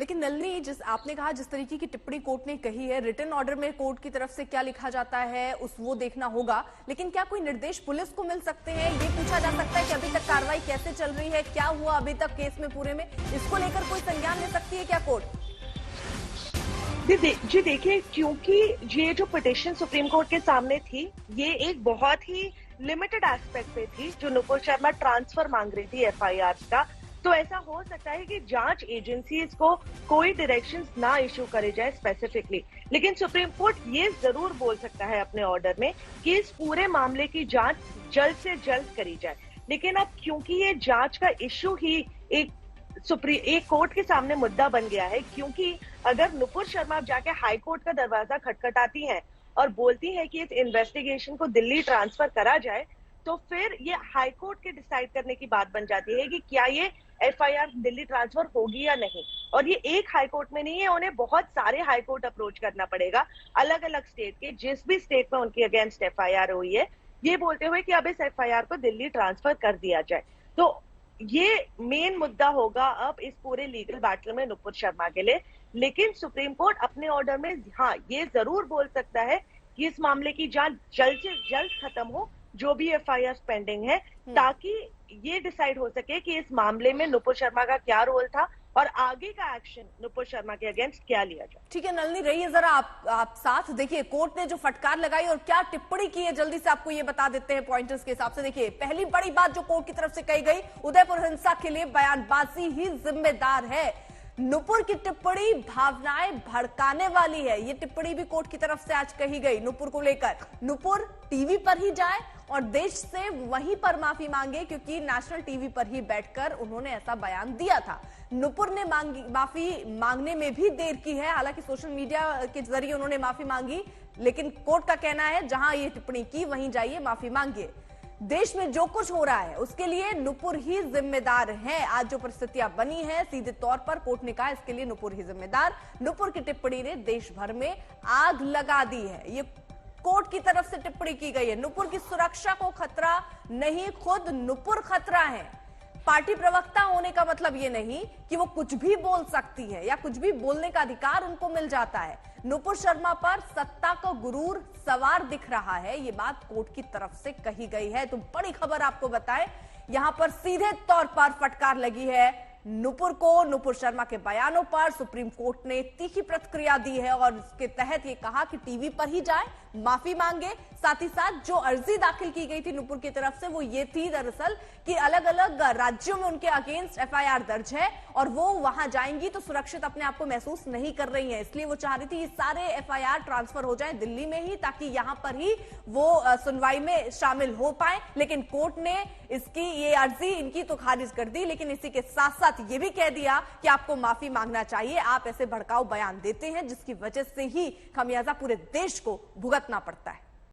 लेकिन नलिनी, जिस आपने कहा जिस तरीके की टिप्पणी कोर्ट ने कही है, रिटन ऑर्डर में कोर्ट की तरफ से क्या लिखा जाता है उस वो देखना होगा, लेकिन क्या कोई निर्देश पुलिस को मिल सकते हैं? ये पूछा जा सकता है कि अभी तक कार्रवाई कैसे चल रही है, क्या हुआ अभी तक केस में पूरे में, इसको लेकर कोई संज्ञान ले सकती है क्या कोर्ट? जी देखिए, क्योंकि ये जो पिटिशन सुप्रीम कोर्ट के सामने थी, ये एक बहुत ही लिमिटेड एस्पेक्ट पे थी, जो नुपुर शर्मा ट्रांसफर मांग रही थी एफआईआर का। तो ऐसा हो सकता है कि जांच एजेंसीज को कोई डायरेक्शंस ना इशू करे जाए स्पेसिफिकली, लेकिन सुप्रीम कोर्ट ये जरूर बोल सकता है अपने ऑर्डर में कि इस पूरे मामले की जांच जल्द से जल्द करी जाए। लेकिन अब क्योंकि ये जांच का इश्यू ही एक कोर्ट के सामने मुद्दा बन गया है, क्योंकि अगर नुपुर शर्मा जाके हाई कोर्ट का दरवाजा खटखटाती हैं और बोलती हैं कि इस इन्वेस्टिगेशन को दिल्ली ट्रांसफर करा जाए, तो फिर ये हाई कोर्ट के डिसाइड करने की बात बन जाती है कि क्या ये एफआईआर दिल्ली ट्रांसफर होगी या नहीं। और ये एक हाई कोर्ट में नहीं है, उन्हें बहुत सारे हाई कोर्ट अप्रोच करना पड़ेगा, अलग अलग स्टेट के, जिस भी स्टेट में उनकी अगेंस्ट एफआईआर हुई है, ये बोलते हुए कि अब इस एफआईआर को दिल्ली ट्रांसफर कर दिया जाए। तो ये मेन मुद्दा होगा अब इस पूरे लीगल बैटल में नुपुर शर्मा के लिए। लेकिन सुप्रीम कोर्ट अपने ऑर्डर में हाँ ये जरूर बोल सकता है कि इस मामले की जांच जल्द से जल्द खत्म हो, जो भी एफआईआर पेंडिंग है, ताकि ये डिसाइड हो सके कि इस मामले में नुपुर शर्मा का क्या रोल था और आगे का एक्शन नुपुर शर्मा के अगेंस्ट क्या लिया जाए। ठीक है नलिनी, रहिए जरा आप साथ। देखिए कोर्ट ने जो फटकार लगाई और क्या टिप्पणी की है, जल्दी से आपको ये बता देते हैं पॉइंटर्स के हिसाब से। देखिए पहली बड़ी बात जो कोर्ट की तरफ से कही गई, उदयपुर हिंसा के लिए बयानबाजी ही जिम्मेदार है। नुपुर की टिप्पणी भावनाएं भड़काने वाली है, ये टिप्पणी भी कोर्ट की तरफ से आज कही गई नुपुर को लेकर। नुपुर टीवी पर ही जाए और देश से वहीं पर माफी मांगे, क्योंकि नेशनल टीवी पर ही बैठकर उन्होंने ऐसा बयान दिया था। नुपुर ने माफी मांगने में भी देर की है, हालांकि सोशल मीडिया के जरिए उन्होंने माफी मांगी, लेकिन कोर्ट का कहना है जहां ये टिप्पणी की वहीं जाइए माफी मांगिए। देश में जो कुछ हो रहा है उसके लिए नुपुर ही जिम्मेदार है। आज जो परिस्थितियां बनी है, सीधे तौर पर कोर्ट ने कहा इसके लिए नुपुर ही जिम्मेदार। नुपुर की टिप्पणी ने देश भर में आग लगा दी है, ये कोर्ट की तरफ से टिप्पणी की गई है। नुपुर की सुरक्षा को खतरा नहीं, खुद नुपुर खतरा है। पार्टी प्रवक्ता होने का मतलब ये नहीं कि वो कुछ भी बोल सकती है या कुछ भी बोलने का अधिकार उनको मिल जाता है। नुपुर शर्मा पर सत्ता का गुरूर सवार दिख रहा है, ये बात कोर्ट की तरफ से कही गई है। तो बड़ी खबर आपको बताएं, यहां पर सीधे तौर पर फटकार लगी है नुपुर को। नुपुर शर्मा के बयानों पर सुप्रीम कोर्ट ने तीखी प्रतिक्रिया दी है और इसके तहत ये कहा कि टीवी पर ही जाए, माफी मांगे। साथ ही साथ जो अर्जी दाखिल की गई थी नुपुर की तरफ से वो ये थी दरअसल कि अलग अलग राज्यों में उनके अगेंस्ट एफआईआर दर्ज है और वो वहां जाएंगी तो सुरक्षित अपने आप को महसूस नहीं कर रही है, इसलिए वो चाह रही थी ये सारे एफआईआर ट्रांसफर हो जाए दिल्ली में ही, ताकि यहां पर ही वो सुनवाई में शामिल हो पाए। लेकिन कोर्ट ने इसकी ये अर्जी इनकी तो खारिज कर दी, लेकिन इसी के साथ साथ ये भी कह दिया कि आपको माफी मांगना चाहिए, आप ऐसे भड़काऊ बयान देते हैं जिसकी वजह से ही खमियाजा पूरे देश को भुगतना पड़ता है।